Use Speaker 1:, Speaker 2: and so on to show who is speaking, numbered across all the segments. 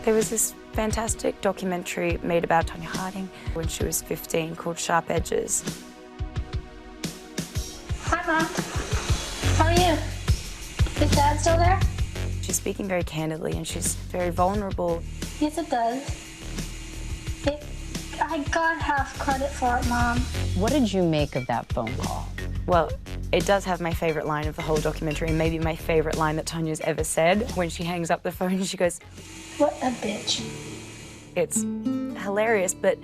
Speaker 1: There was this fantastic documentary made about Tonya Harding when she was 15 called Sharp Edges.
Speaker 2: Hi, Mom. How are you? Is Dad still there?
Speaker 1: She's speaking very candidly and she's very vulnerable.
Speaker 2: Yes, it does. I got half credit for it, Mom.
Speaker 3: What did you make of that phone call?
Speaker 1: Well, it does have my favorite line of the whole documentary, and maybe my favorite line that Tonya's ever said. When she hangs up the phone, she goes,
Speaker 2: "What a bitch."
Speaker 1: It's hilarious, but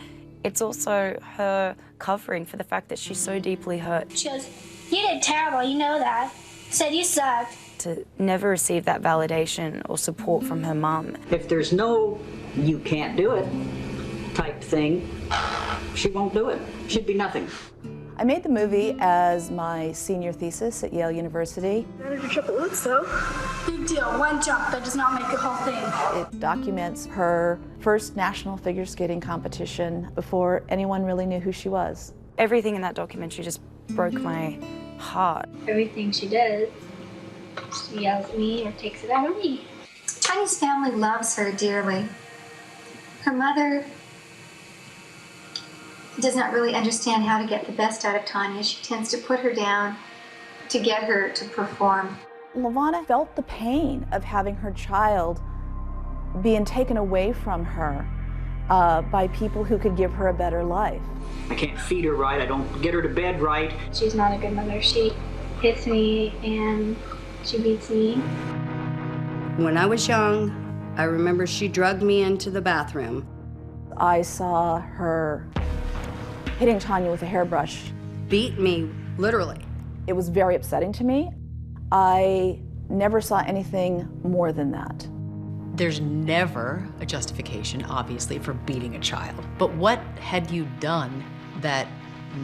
Speaker 1: it's also her covering for the fact that she's so deeply hurt.
Speaker 2: She goes, "You did terrible, you know that. Said you sucked."
Speaker 1: To never receive that validation or support from her mum.
Speaker 4: If there's no "you can't do it" type thing, she won't do it. She'd be nothing.
Speaker 5: I made the movie as my senior thesis at Yale University.
Speaker 2: Managed to jump at once, though. Big deal. One jump. That does not make the whole thing.
Speaker 5: It documents her first national figure skating competition before anyone really knew who she was.
Speaker 1: Everything in that documentary just broke my heart.
Speaker 2: Everything she does, she yells at me or takes it out of me.
Speaker 6: Tonya's family loves her dearly. Her mother does not really understand how to get the best out of Tonya. She tends to put her down to get her to perform.
Speaker 5: LaVonna felt the pain of having her child being taken away from her by people who could give her a better life.
Speaker 4: I can't feed her right. I don't get her to bed right.
Speaker 2: She's not a good mother. She hits me and she beats me.
Speaker 7: When I was young, I remember she drugged me into the bathroom.
Speaker 5: I saw her hitting Tonya with a hairbrush.
Speaker 7: Beat me, literally.
Speaker 5: It was very upsetting to me. I never saw anything more than that.
Speaker 3: There's never a justification, obviously, for beating a child. But what had you done that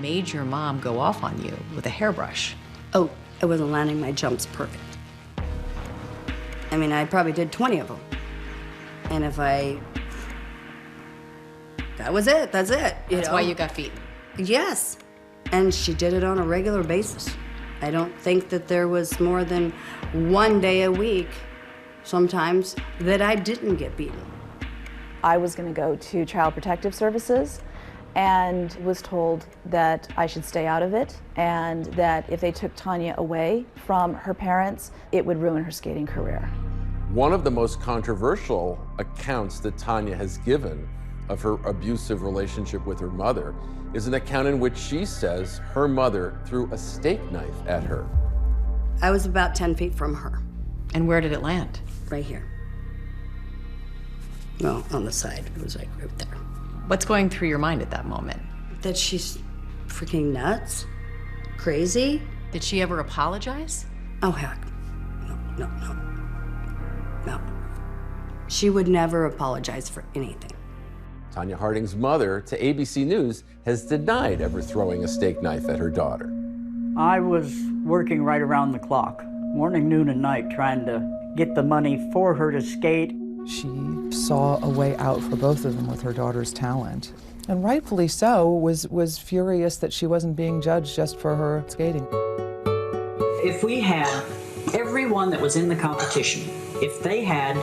Speaker 3: made your mom go off on you with a hairbrush?
Speaker 7: Oh, I wasn't landing my jumps perfect. I mean, I probably did 20 of them. And if that was it, that's it.
Speaker 3: That's why you got beaten.
Speaker 7: Yes, and she did it on a regular basis. I don't think that there was more than one day a week, sometimes, that I didn't get beaten.
Speaker 5: I was going to go to Child Protective Services and was told that I should stay out of it and that if they took Tonya away from her parents, it would ruin her skating career.
Speaker 8: One of the most controversial accounts that Tonya has given of her abusive relationship with her mother is an account in which she says her mother threw a steak knife at her.
Speaker 7: I was about 10 feet from her.
Speaker 3: And where did it land?
Speaker 7: Right here. Well, on the side. It was like right there.
Speaker 3: What's going through your mind at that moment?
Speaker 7: That she's freaking nuts? Crazy?
Speaker 3: Did she ever apologize?
Speaker 7: Oh, heck. No. No. She would never apologize for anything.
Speaker 8: Tonya Harding's mother, to ABC News, has denied ever throwing a steak knife at her daughter.
Speaker 9: I was working right around the clock, morning, noon, and night, trying to get the money for her to skate.
Speaker 10: She saw a way out for both of them with her daughter's talent. And rightfully so, was furious that she wasn't being judged just for her skating.
Speaker 4: If we had everyone that was in the competition, if they had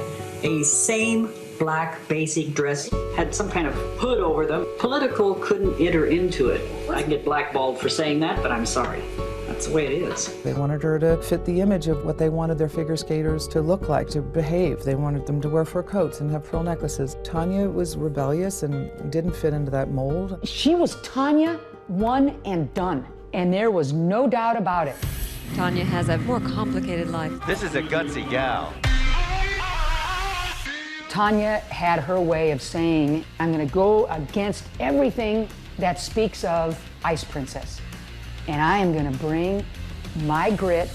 Speaker 4: a same black basic dress, had some kind of hood over them, political couldn't enter into it. I can get blackballed for saying that, but I'm sorry. That's the way it is.
Speaker 10: They wanted her to fit the image of what they wanted their figure skaters to look like, to behave. They wanted them to wear fur coats and have pearl necklaces. Tonya was rebellious and didn't fit into that mold.
Speaker 11: She was Tonya, one and done, and there was no doubt about it.
Speaker 12: Tonya has a more complicated life.
Speaker 13: This is a gutsy gal.
Speaker 11: Tonya had her way of saying, I'm gonna go against everything that speaks of Ice Princess. And I am gonna bring my grit,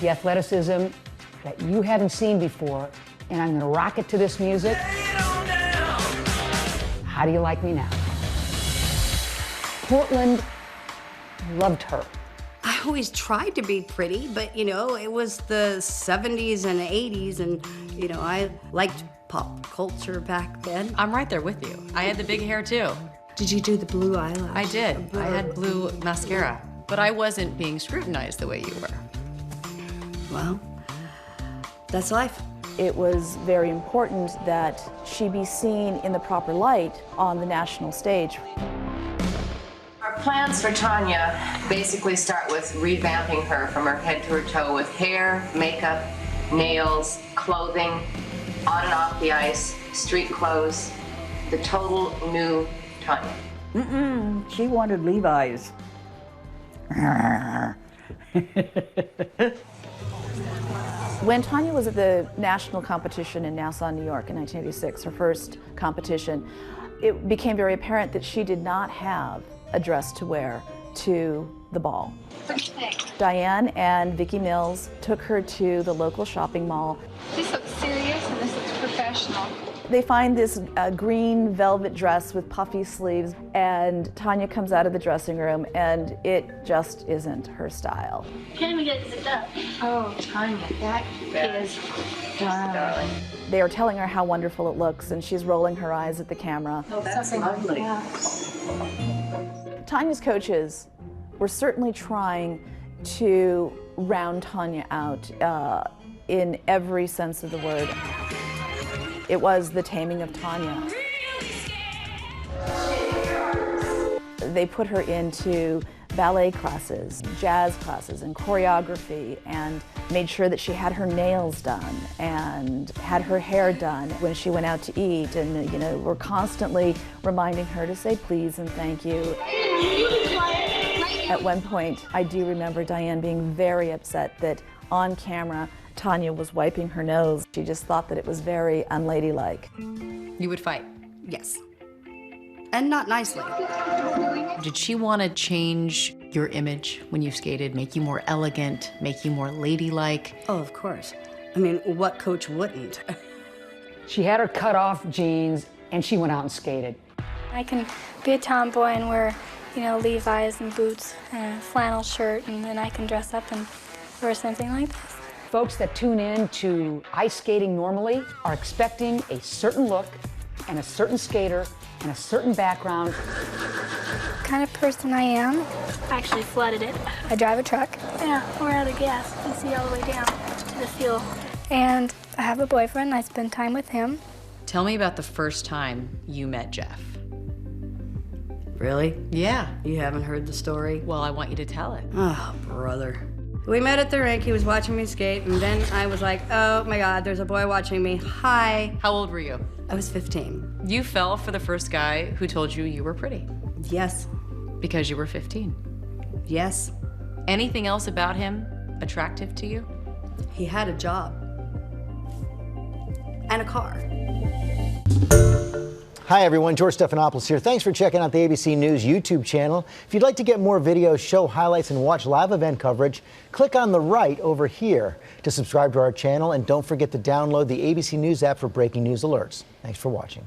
Speaker 11: the athleticism that you haven't seen before, and I'm gonna rock it to this music. How do you like me now? Portland loved her.
Speaker 7: I always tried to be pretty, but it was the 70s and 80s, and I liked pop culture back then.
Speaker 3: I'm right there with you. I had the big hair too.
Speaker 7: Did you do the blue eyelash?
Speaker 3: I did. I had blue mascara, but I wasn't being scrutinized the way you were.
Speaker 7: Well, that's life.
Speaker 5: it was very important that she be seen in the proper light on the national stage.
Speaker 13: Our plans for Tonya basically start with revamping her from her head to her toe with hair, makeup, nails, clothing, on and off the ice, street clothes, the total new Tonya.
Speaker 9: She wanted Levi's.
Speaker 5: When Tonya was at the national competition in Nassau, New York in 1986, her first competition, it became very apparent that she did not have a dress to wear to the ball. Diane and Vicki Mills took her to the local shopping mall.
Speaker 6: This looks serious and this looks professional.
Speaker 5: They find this green velvet dress with puffy sleeves, and Tonya comes out of the dressing room, and it just isn't her style.
Speaker 2: Can we get it up?
Speaker 6: Oh, Tonya, that is darling.
Speaker 5: They are telling her how wonderful it looks, and she's rolling her eyes at the camera.
Speaker 13: Oh, that's lovely.
Speaker 6: Yeah.
Speaker 5: Tonya's coaches were certainly trying to round Tonya out in every sense of the word. It was the taming of Tonya. They put her into ballet classes, jazz classes, and choreography, and made sure that she had her nails done and had her hair done when she went out to eat, and were constantly reminding her to say please and thank you. At one point, I do remember Diane being very upset that on camera, Tonya was wiping her nose. She just thought that it was very unladylike.
Speaker 3: You would fight?
Speaker 7: Yes. And not nicely.
Speaker 3: Did she want to change your image when you skated, make you more elegant, make you more ladylike?
Speaker 7: Oh, of course. I mean, what coach wouldn't?
Speaker 11: She had her cut off jeans and she went out and skated.
Speaker 2: I can be a tomboy and wear, Levi's and boots and a flannel shirt, and then I can dress up and wear something like this.
Speaker 11: Folks that tune in to ice skating normally are expecting a certain look and a certain skater and a certain background.
Speaker 2: The kind of person I am. I actually flooded it. I drive a truck. Yeah, we're out of gas. You can see all the way down to the fuel. And I have a boyfriend. I spend time with him.
Speaker 3: Tell me about the first time you met Jeff.
Speaker 7: Really?
Speaker 3: Yeah.
Speaker 7: You haven't heard the story?
Speaker 3: Well, I want you to tell it.
Speaker 7: Oh, brother. We met at the rink. He was watching me skate, and then I was like, oh my God, there's a boy watching me. Hi.
Speaker 3: How old were you?
Speaker 7: I was 15.
Speaker 3: You fell for the first guy who told you you were pretty.
Speaker 7: Yes.
Speaker 3: Because you were 15.
Speaker 7: Yes.
Speaker 3: Anything else about him attractive to you?
Speaker 7: He had a job. And a car.
Speaker 14: Hi everyone, George Stephanopoulos here. Thanks for checking out the ABC News YouTube channel. If you'd like to get more videos, show highlights, and watch live event coverage, click on the right over here to subscribe to our channel, and don't forget to download the ABC News app for breaking news alerts. Thanks for watching.